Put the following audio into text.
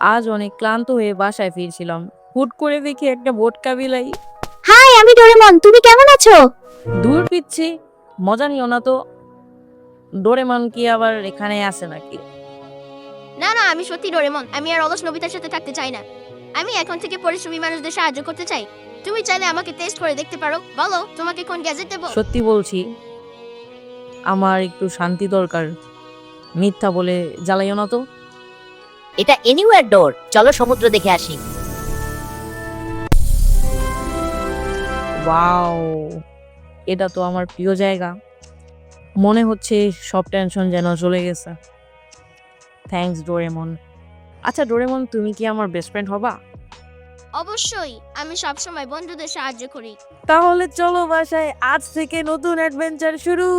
আজ অনেক ক্লান্ত হয়ে বাসায় ফিরছিলাম, হুট করে দেখি একটা বোটকা বিলাই। হাই, আমি ডোরেমন। তুমি কেমন আছো? দূর পিচ্ছি, মজা নিও না তো। ডোরেমন কি আবার এখানে আছে নাকি? না না, আমি সত্যি ডোরেমন। আমি আর অলস নবিতার সাথে থাকতে চাই না। আমি এখন থেকে পরিশ্রমী মানুষদের সাহায্য করতে চাই। তুমি চাইলে আমাকে টেস্ট করে দেখতে পারো। বলো তোমাকে কোন গ্যাজেট দেবো? সত্যি বলছি, আমার একটু শান্তি দরকার। মিথ্যা বলে জ্বালাইও না তো। এটা এনিওয়্যার ডোর। চলো সমুদ্র দেখে আসি। ওয়াও, এটা তো আমার প্রিয় জায়গা। মনে হচ্ছে সব টেনশন যেন চলে গেছে। Thanks Doraemon. আচ্ছা ডোরেমন, তুমি কি আমার বেস্ট ফ্রেন্ড হবা? অবশ্যই, আমি সবসময় বন্ধুদের সাহায্য করি। তাহলে চলো বাসায়, আজ থেকে নতুন অ্যাডভেঞ্চার শুরু।